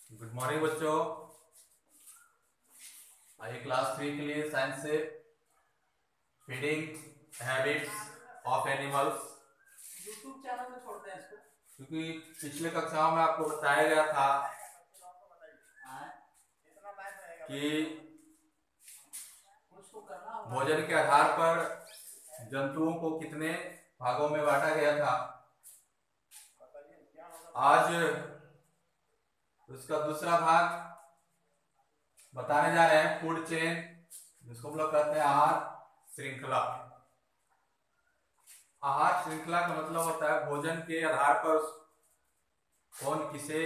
Good morning बच्चों। आइए class 3 के लिए साइंस से feeding habits of animals YouTube channel में छोड़ते हैं इसको, क्योंकि पिछले कक्षाओं में आपको बताया गया था कि भोजन के आधार पर जंतुओं को कितने भागों में बांटा गया था। आज उसका दूसरा भाग बताने जा रहे हैं, फूड चेन, जिसको हम लोग कहते हैं आहार श्रृंखला। आहार श्रृंखला का मतलब होता है भोजन के आधार पर कौन किसे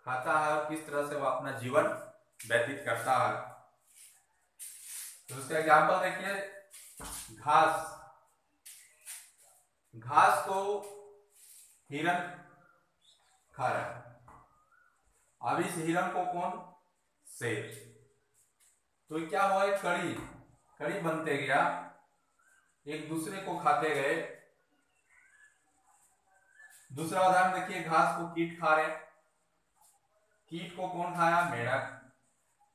खाता है और किस तरह से वह अपना जीवन व्यतीत करता है। तो उसका एग्जाम्पल देखिए, घास। घास को हिरन खा रहा है। अब इस हिरन को कौन? शेर। तो क्या हुआ, एक कड़ी कड़ी बनते गया, एक दूसरे को खाते गए। दूसरा उदाहरण देखिए, घास को कीट खा रहे। कीट को कौन खाया? मेढक।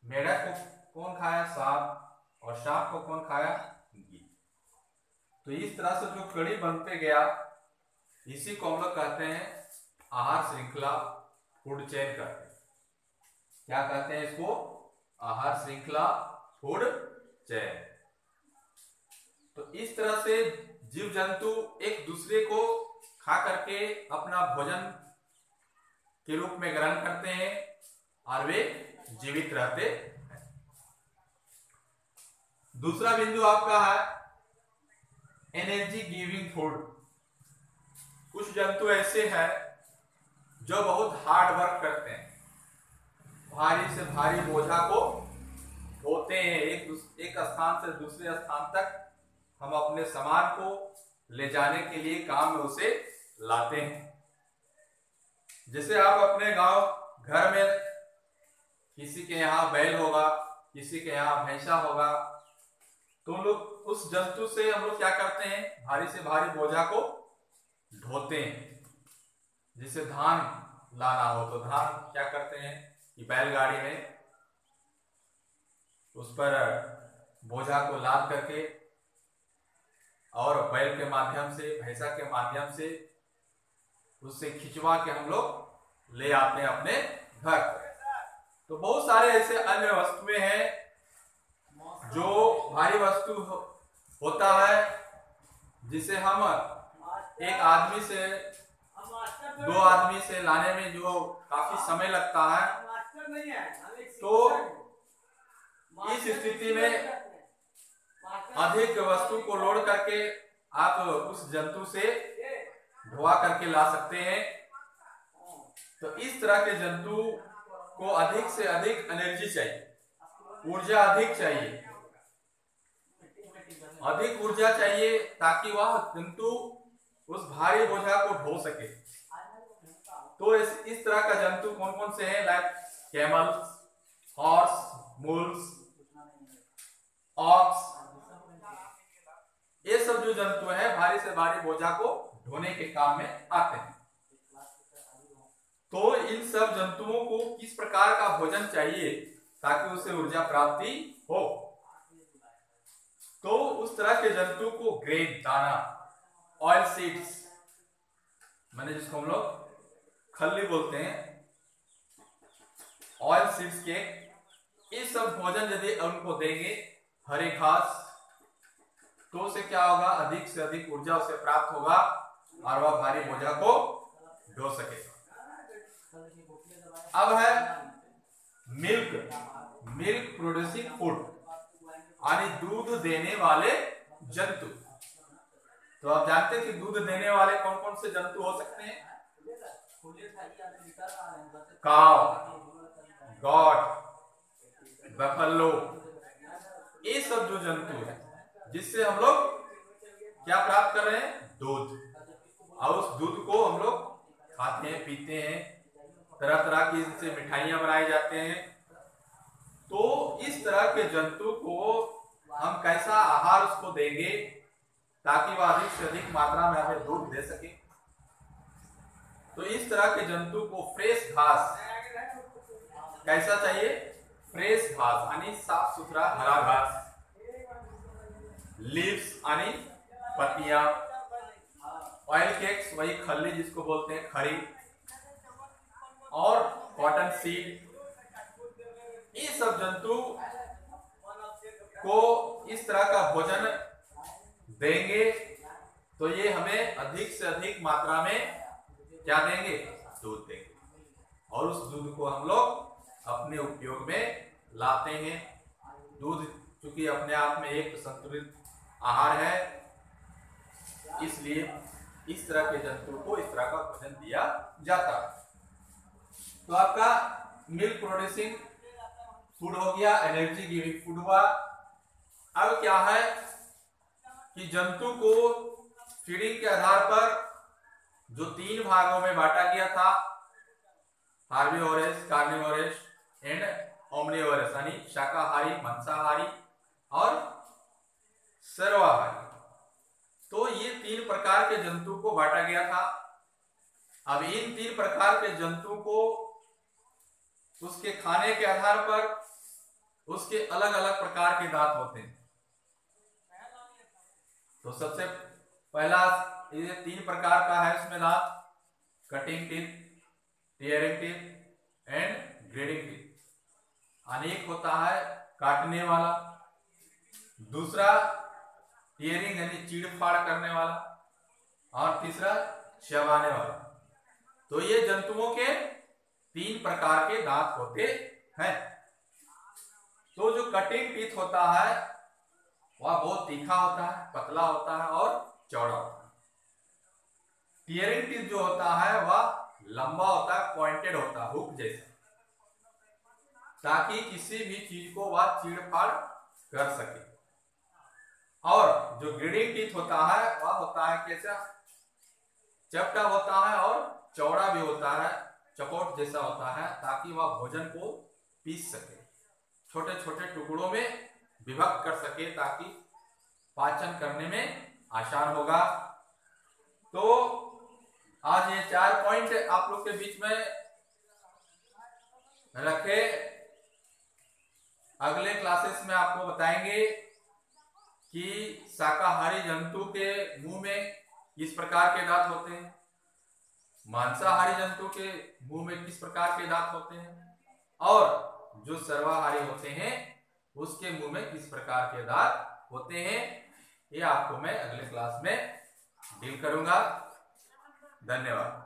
मेढक को कौन खाया? सांप। और सांप को कौन खाया? गीत। तो इस तरह से जो कड़ी बनते गया, इसी को हम लोग कहते हैं आहार श्रृंखला, फूड चेन कहते हैं। क्या कहते हैं इसको? आहार श्रृंखला, फूड चेन। तो इस तरह से जीव जंतु एक दूसरे को खा करके अपना भोजन के रूप में ग्रहण करते हैं और वे जीवित रहते हैं। दूसरा बिंदु आपका है एनर्जी गिविंग फूड। कुछ जंतु ऐसे हैं जो बहुत हार्ड वर्क करते हैं, भारी से भारी बोझा को ढोते हैं। एक स्थान से दूसरे स्थान तक हम अपने सामान को ले जाने के लिए काम में उसे लाते हैं। जैसे आप अपने गांव घर में किसी के यहाँ बैल होगा, किसी के यहाँ भैंसा होगा, तो लोग उस जंतु से हम लोग क्या करते हैं? भारी से भारी बोझा को ढोते हैं। जैसे धान लाना हो तो धान क्या करते हैं कि बैलगाड़ी में उस पर बोझा को लाद करके और बैल के माध्यम से, भैंसा के माध्यम से उससे खिंचवा के हम लोग ले आते हैं अपने घर। तो बहुत सारे ऐसे अन्य वस्तुएं हैं जो भारी वस्तु होता है, जिसे हम एक आदमी से, दो आदमी से लाने में जो काफी समय लगता है। तो इस स्थिति में अधिक वस्तु को लोड करके आप उस जंतु से ढोआ करके ला सकते हैं। तो इस तरह के जंतु को अधिक से अधिक एनर्जी चाहिए, ऊर्जा अधिक चाहिए, अधिक ऊर्जा चाहिए ताकि वह जंतु उस भारी बोझा को ढो सके। तो इस तरह का जंतु कौन कौन से हैं? Like camels, horse, mules, ox, ये सब जो जंतु हैं भारी से भारी बोझा को ढोने के काम में आते हैं। तो इन सब जंतुओं को किस प्रकार का भोजन चाहिए ताकि उसे ऊर्जा प्राप्ति हो? तो उस तरह के जंतु को ग्रेन, दाना, ऑयल सीड्स, माने जिसको हम लोग खल्ली बोलते हैं, ऑयल सीड्स के, ये सब भोजन यदि उनको देंगे, हरे घास, तो उसे क्या होगा? अधिक से अधिक ऊर्जा उसे प्राप्त होगा और वह भारी बोझा को ढो सकेगा। अब है मिल्क प्रोड्यूसिंग फूड, यानी दूध देने वाले जंतु। तो आप जानते हैं कि दूध देने वाले कौन कौन से जंतु हो सकते हैं? काव, गॉट, बफेलो, ये सब जो जंतु है जिससे हम लोग क्या प्राप्त कर रहे हैं? दूध। और उस दूध को हम लोग खाते हैं, पीते हैं, तरह तरह की इनसे मिठाइयां बनाई जाते हैं। तो इस तरह के जंतु को हम कैसा आहार उसको देंगे ताकि वह अधिक से अधिक मात्रा में हमें दूध दे सके? तो इस तरह के जंतु को फ्रेश घास, कैसा चाहिए? फ्रेश घास यानी साफ सुथरा हरा घास, लीव्स यानी पत्तियां, ऑयल केक्स वही खल्ली जिसको बोलते हैं खरी, और कॉटन सीड, ये सब जंतु को इस तरह का भोजन देंगे तो ये हमें अधिक से अधिक मात्रा में क्या देंगे? दूध देंगे, और उस दूध को हम लोग अपने उपयोग में लाते हैं। दूध चूंकि अपने आप में एक संतुलित आहार है, इसलिए इस तरह के जंतु को इस तरह का भोजन दिया जाता है। तो आपका मिल्क प्रोड्यूसिंग फूड हो गया, एनर्जी गिविंग फूड हुआ। अब क्या है कि जंतु को फीडिंग के आधार पर जो 3 भागों में बांटा गया था, हार्बीवोरस, कार्निवोरस एंड ओमनिवोरस, यानी शाकाहारी, मांसाहारी और सर्वाहारी। तो ये 3 प्रकार के जंतु को बांटा गया था। अब इन 3 प्रकार के जंतु को उसके खाने के आधार पर उसके अलग अलग प्रकार के दांत होते हैं। तो सबसे पहला ये 3 प्रकार का है इसमें दांत, cutting teeth, tearing teeth and grading teeth. अनेक होता है काटने वाला, दूसरा टीयरिंग यानी चीड़-फाड़ करने वाला, और तीसरा चबाने वाला। तो ये जंतुओं के 3 प्रकार के दांत होते हैं। तो जो कटिंग टीथ होता है वह बहुत तीखा होता है, पतला होता है और चौड़ा होता है। टीयरिंग टीथ जो होता है वह लंबा होता है, पॉइंटेड होता है, हुक जैसा, ताकि किसी भी चीज को वह चीड़-फाड़ कर सके। और जो ग्रेडिंग टीथ होता है वह होता है कैसा? चपटा होता है और चौड़ा भी होता है, चकोट जैसा होता है, ताकि वह भोजन को पीस सके, छोटे छोटे टुकड़ों में विभक्त कर सके, ताकि पाचन करने में आसान होगा। तो आज ये 4 पॉइंट आप लोग के बीच में रखे। अगले क्लासेस में आपको बताएंगे कि शाकाहारी जंतु के मुंह में किस प्रकार के दांत होते हैं, मांसाहारी जंतु के मुंह में किस प्रकार के दांत होते हैं, और जो सर्वाहारी होते हैं उसके मुंह में किस प्रकार के दांत होते हैं। ये आपको मैं अगले क्लास में डील करूंगा। धन्यवाद।